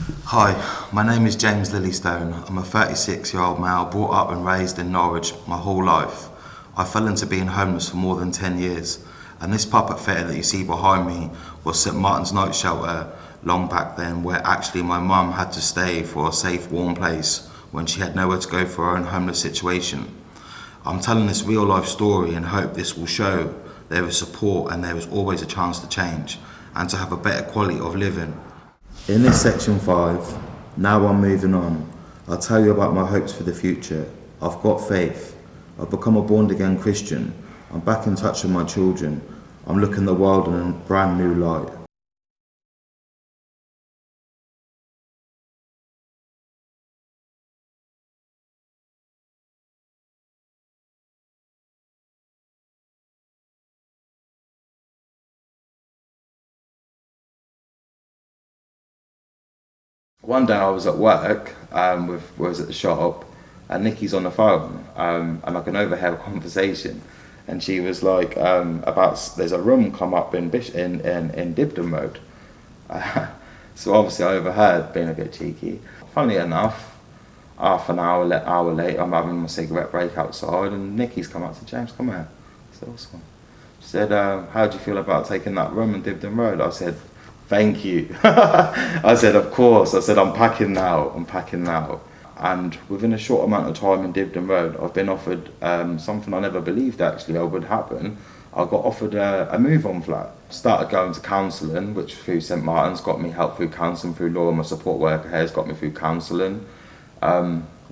Hi, my name is James Lillystone. I'm a 36-year-old male brought up and raised in Norwich my whole life. I fell into being homeless for more than 10 years, and this puppet theatre that you see behind me was St Martin's Night Shelter long back then, where actually my mum had to stay for a safe, warm place when she had nowhere to go for her own homeless situation. I'm telling this real life story and hope this will show there is support and there is always a chance to change and to have a better quality of living. In this section 5, now I'm moving on, I'll tell you about my hopes for the future. I've got faith. I've become a born again Christian. I'm back in touch with my children. I'm looking the world in a brand new light. One day I was at work, was at the shop, and Nikki's on the phone, and I can overhear a conversation, and she was like, about there's a room come up in Dibden Road. So obviously I overheard, being a bit cheeky. Funnily enough, half an hour later, I'm having my cigarette break outside, and Nikki's come up to James, come here. I said, what's on? She said, how do you feel about taking that room in Dibden Road? I said, thank you. I said, of course. I said, I'm packing now. And within a short amount of time in Dibden Road, I've been offered something I never believed actually would happen. I got offered a move-on flat. Started going to counselling, which through St Martin's got me help through counselling, through Laura, my support worker here, has got me through counselling,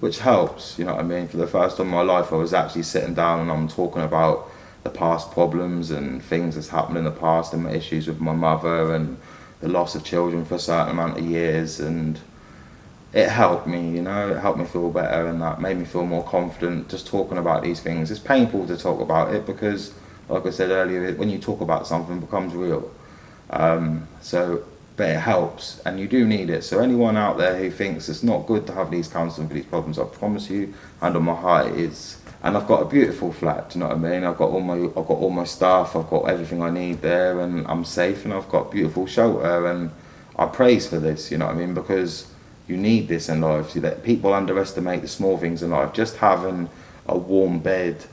which helps, you know what I mean? For the first time in my life, I was actually sitting down and I'm talking about the past problems and things that's happened in the past and my issues with my mother and the loss of children for a certain amount of years, and it helped me, you know, it helped me feel better, and that made me feel more confident just talking about these things. It's painful to talk about it because, like I said earlier, when you talk about something, it becomes real. But it helps, and you do need it. So anyone out there who thinks it's not good to have these counselling for these problems, I promise you, hand on my heart, it is. And I've got a beautiful flat, do you know what I mean? I've got all my stuff, I've got everything I need there, and I'm safe, and I've got beautiful shelter, and I praise for this, you know what I mean? Because you need this in life. See, that people underestimate the small things in life. Just having a warm bed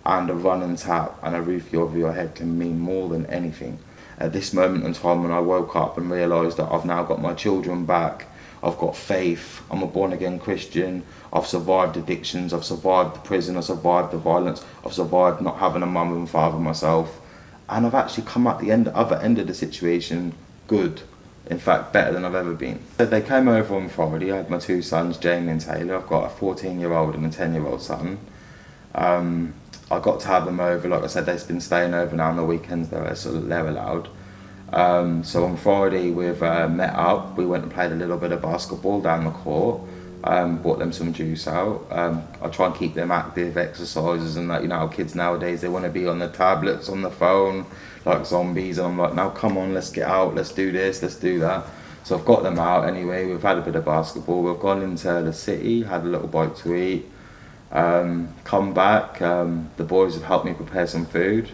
and a running tap and a roof over your head can mean more than anything. At this moment in time when I woke up and realised that I've now got my children back, I've got faith, I'm a born again Christian, I've survived addictions, I've survived the prison, I've survived the violence, I've survived not having a mum and father myself, and I've actually come out the other end of the situation good, in fact better than I've ever been. So they came over on Friday. I had my two sons, Jamie and Taylor. I've got a 14-year-old and a 10-year-old son. I got to have them over, like I said, they've been staying over now on the weekends, they're allowed. So on Friday we've met up, we went and played a little bit of basketball down the court, bought them some juice out. I try and keep them active, exercises and that, you know how kids nowadays, they want to be on the tablets, on the phone, like zombies, and I'm like, now come on, let's get out, let's do this, let's do that. So I've got them out anyway, we've had a bit of basketball, we've gone into the city, had a little bite to eat, come back, the boys have helped me prepare some food.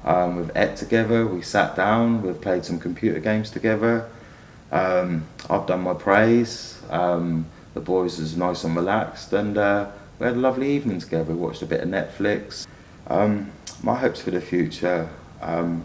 We've ate together, we sat down, we've played some computer games together. I've done my praise, the boys was nice and relaxed, and we had a lovely evening together. We watched a bit of Netflix. My hopes for the future, I'm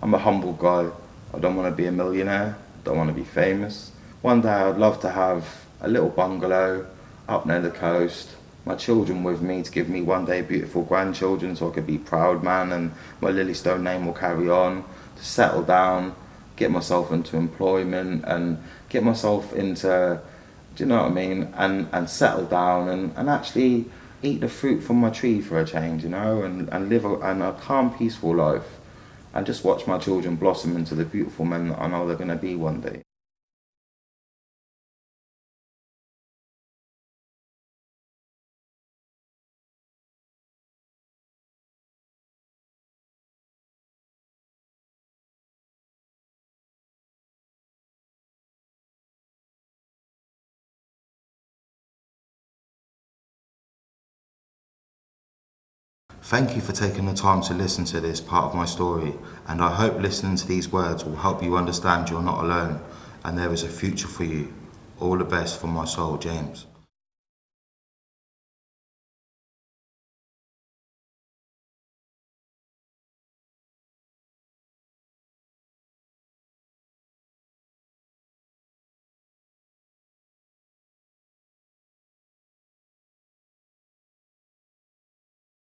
a humble guy. I don't want to be a millionaire, don't want to be famous. One day I'd love to have a little bungalow up near the coast, my children with me to give me one day beautiful grandchildren so I could be proud man and my Lillystone name will carry on, to settle down, get myself into employment and get myself into, do you know what I mean, and settle down and actually eat the fruit from my tree for a change, you know, and live a calm, peaceful life and just watch my children blossom into the beautiful men that I know they're going to be one day. Thank you for taking the time to listen to this part of my story, and I hope listening to these words will help you understand you're not alone and there is a future for you. All the best for my soul, James.